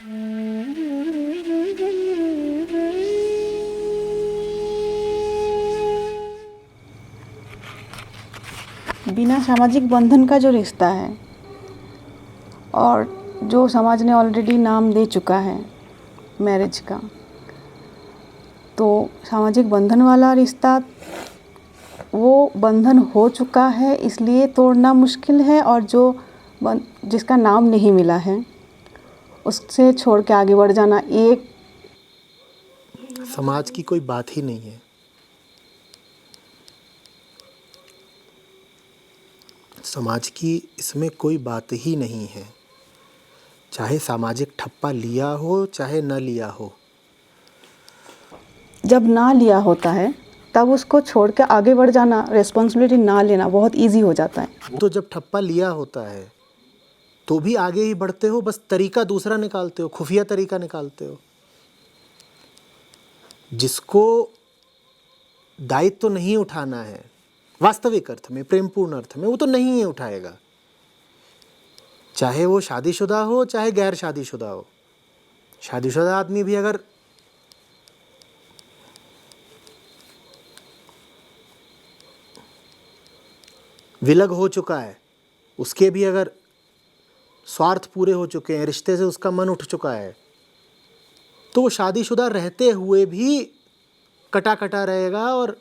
बिना सामाजिक बंधन का जो रिश्ता है और जो समाज ने ऑलरेडी नाम दे चुका है मैरिज का, तो सामाजिक बंधन वाला रिश्ता वो बंधन हो चुका है इसलिए तोड़ना मुश्किल है, और जो जिसका नाम नहीं मिला है उससे छोड़ के आगे बढ़ जाना एक समाज की कोई बात ही नहीं है। समाज की इसमें कोई बात ही नहीं है। चाहे सामाजिक ठप्पा लिया हो चाहे न लिया हो। जब ना लिया होता है तब उसको छोड़ के आगे बढ़ जाना, रिस्पॉन्सिबिलिटी ना लेना बहुत इजी हो जाता है। तो जब ठप्पा लिया होता है तो भी आगे ही बढ़ते हो, बस तरीका दूसरा निकालते हो, खुफिया तरीका निकालते हो। जिसको दायित्व तो नहीं उठाना है वास्तविक अर्थ में, प्रेमपूर्ण अर्थ में, वो तो नहीं ही उठाएगा। चाहे वो शादीशुदा हो चाहे गैर शादीशुदा हो। शादीशुदा आदमी भी अगर विलग हो चुका है, उसके भी अगर स्वार्थ पूरे हो चुके हैं, रिश्ते से उसका मन उठ चुका है, तो वो शादीशुदा रहते हुए भी कटा कटा रहेगा और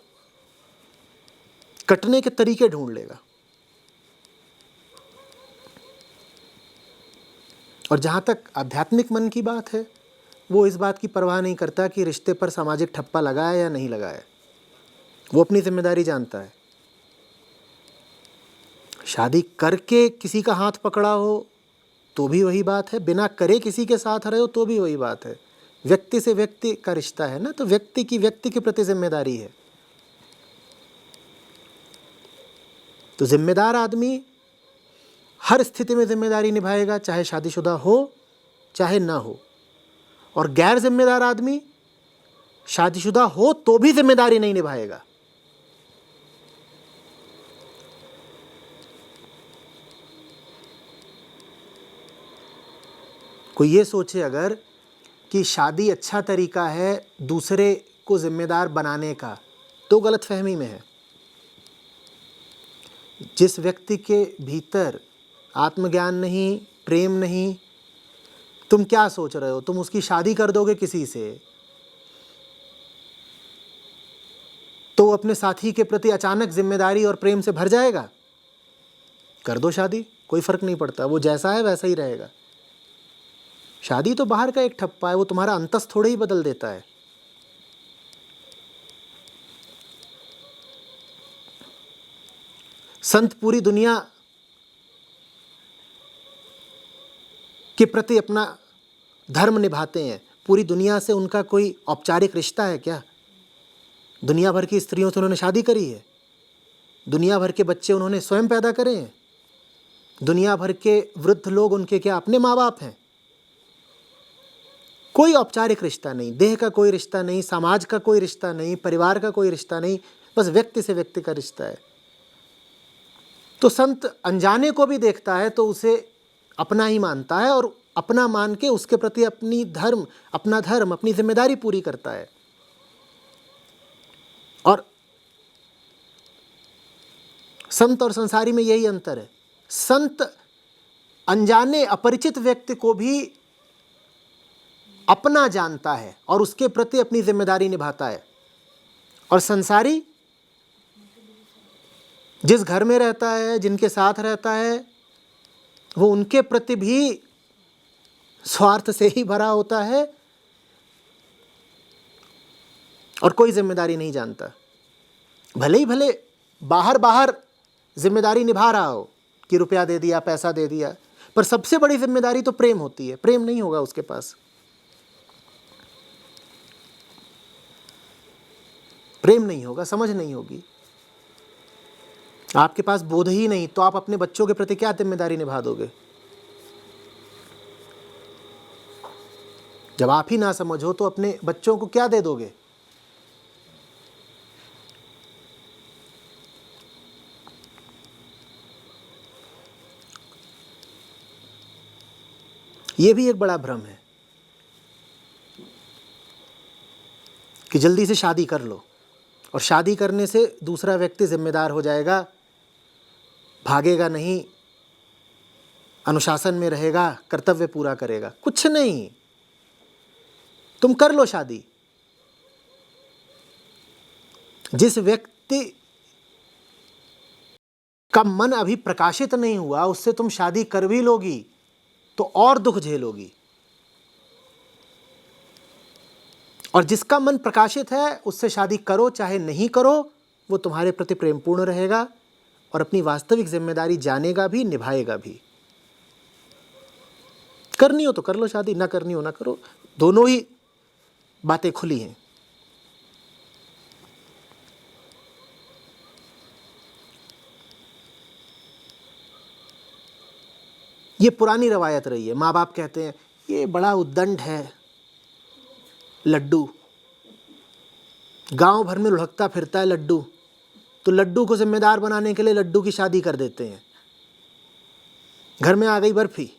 कटने के तरीके ढूंढ लेगा। और जहाँ तक आध्यात्मिक मन की बात है, वो इस बात की परवाह नहीं करता कि रिश्ते पर सामाजिक ठप्पा लगा है या नहीं लगा है। वो अपनी जिम्मेदारी जानता है। शादी करके किसी का हाथ पकड़ा हो तो भी वही बात है, बिना करे किसी के साथ रहे हो तो भी वही बात है। व्यक्ति से व्यक्ति का रिश्ता है ना, तो व्यक्ति की व्यक्ति के प्रति जिम्मेदारी है। तो जिम्मेदार आदमी हर स्थिति में जिम्मेदारी निभाएगा, चाहे शादीशुदा हो चाहे ना हो। और गैर जिम्मेदार आदमी शादीशुदा हो तो भी जिम्मेदारी नहीं निभाएगा। कोई ये सोचे अगर कि शादी अच्छा तरीका है दूसरे को जिम्मेदार बनाने का, तो गलतफहमी में है। जिस व्यक्ति के भीतर आत्मज्ञान नहीं, प्रेम नहीं, तुम क्या सोच रहे हो? तुम उसकी शादी कर दोगे किसी से तो वो अपने साथी के प्रति अचानक जिम्मेदारी और प्रेम से भर जाएगा? कर दो शादी, कोई फर्क नहीं पड़ता, वो जैसा है वैसा ही रहेगा। शादी तो बाहर का एक ठप्पा है, वो तुम्हारा अंतस थोड़े ही बदल देता है। संत पूरी दुनिया के प्रति अपना धर्म निभाते हैं। पूरी दुनिया से उनका कोई औपचारिक रिश्ता है क्या? दुनिया भर की स्त्रियों से उन्होंने शादी करी है, दुनिया भर के बच्चे उन्होंने स्वयं पैदा करे हैं, दुनिया भर के वृद्ध लोग उनके क्या अपने माँ बाप हैं? कोई औपचारिक रिश्ता नहीं, देह का कोई रिश्ता नहीं, समाज का कोई रिश्ता नहीं, परिवार का कोई रिश्ता नहीं, बस व्यक्ति से व्यक्ति का रिश्ता है। तो संत अनजाने को भी देखता है तो उसे अपना ही मानता है और अपना मान के उसके प्रति अपना धर्म, अपनी जिम्मेदारी पूरी करता है। और संत और संसारी में यही अंतर है। संत अनजाने अपरिचित व्यक्ति को भी अपना जानता है और उसके प्रति अपनी जिम्मेदारी निभाता है। और संसारी जिस घर में रहता है, जिनके साथ रहता है, वो उनके प्रति भी स्वार्थ से ही भरा होता है और कोई जिम्मेदारी नहीं जानता। भले बाहर जिम्मेदारी निभा रहा हो कि रुपया दे दिया, पैसा दे दिया, पर सबसे बड़ी जिम्मेदारी तो प्रेम होती है। प्रेम नहीं होगा उसके पास, प्रेम नहीं होगा, समझ नहीं होगी, आपके पास बोध ही नहीं, तो आप अपने बच्चों के प्रति क्या जिम्मेदारी निभा दोगे? जब आप ही ना समझो तो अपने बच्चों को क्या दे दोगे? ये भी एक बड़ा भ्रम है कि जल्दी से शादी कर लो, और शादी करने से दूसरा व्यक्ति जिम्मेदार हो जाएगा, भागेगा नहीं, अनुशासन में रहेगा, कर्तव्य पूरा करेगा। कुछ नहीं, तुम कर लो शादी। जिस व्यक्ति का मन अभी प्रकाशित नहीं हुआ उससे तुम शादी कर भी लोगी तो और दुख झेलोगी, और जिसका मन प्रकाशित है उससे शादी करो चाहे नहीं करो, वो तुम्हारे प्रति प्रेमपूर्ण रहेगा और अपनी वास्तविक जिम्मेदारी जानेगा भी, निभाएगा भी। करनी हो तो कर लो शादी, ना करनी हो ना करो, दोनों ही बातें खुली हैं। ये पुरानी रवायत रही है। माँ बाप कहते हैं ये बड़ा उद्दंड है लड्डू, गांव भर में लुढ़कता फिरता है लड्डू, तो लड्डू को जिम्मेदार बनाने के लिए लड्डू की शादी कर देते हैं। घर में आ गई बर्फी।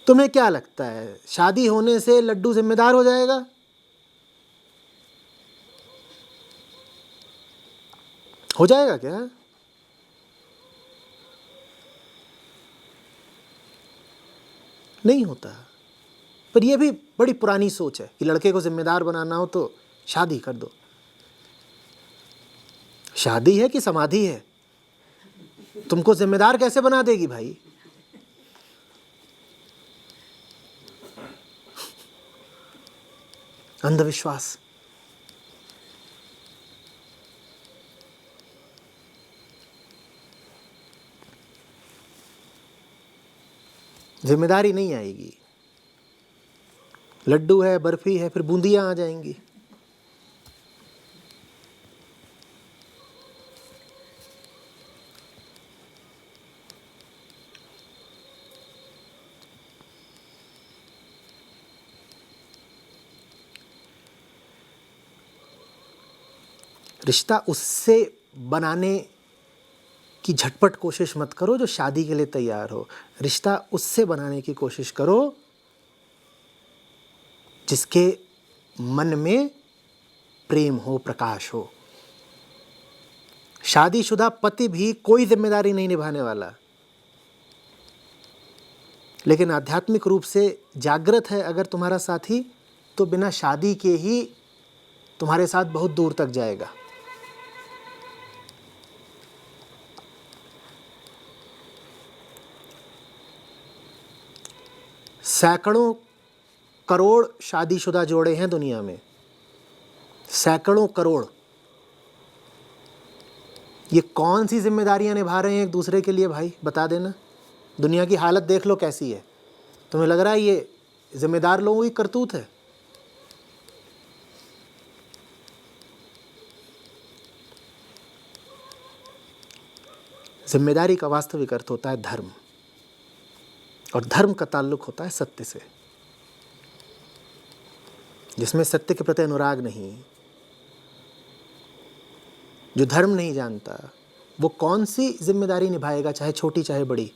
तुम्हें क्या लगता है शादी होने से लड्डू जिम्मेदार हो जाएगा? हो जाएगा क्या? नहीं होता। पर यह भी बड़ी पुरानी सोच है कि लड़के को जिम्मेदार बनाना हो तो शादी कर दो। शादी है कि समाधि है? तुमको जिम्मेदार कैसे बना देगी भाई? अंधविश्वास। जिम्मेदारी नहीं आएगी। लड्डू है, बर्फी है, फिर बूंदियां आ जाएंगी। रिश्ता उससे बनाने की झटपट कोशिश मत करो जो शादी के लिए तैयार हो। रिश्ता उससे बनाने की कोशिश करो जिसके मन में प्रेम हो, प्रकाश हो। शादीशुदा पति भी कोई जिम्मेदारी नहीं निभाने वाला, लेकिन आध्यात्मिक रूप से जागृत है अगर तुम्हारा साथी, तो बिना शादी के ही तुम्हारे साथ बहुत दूर तक जाएगा। सैकड़ों करोड़ शादीशुदा जोड़े हैं दुनिया में, सैकड़ों करोड़। ये कौन सी जिम्मेदारियां निभा रहे हैं एक दूसरे के लिए भाई, बता देना। दुनिया की हालत देख लो कैसी है। तुम्हें लग रहा है ये जिम्मेदार लोगों की करतूत है? जिम्मेदारी का वास्तविक अर्थ होता है धर्म, और धर्म का ताल्लुक होता है सत्य से। जिसमें सत्य के प्रति अनुराग नहीं, जो धर्म नहीं जानता, वो कौन सी जिम्मेदारी निभाएगा, चाहे छोटी चाहे बड़ी।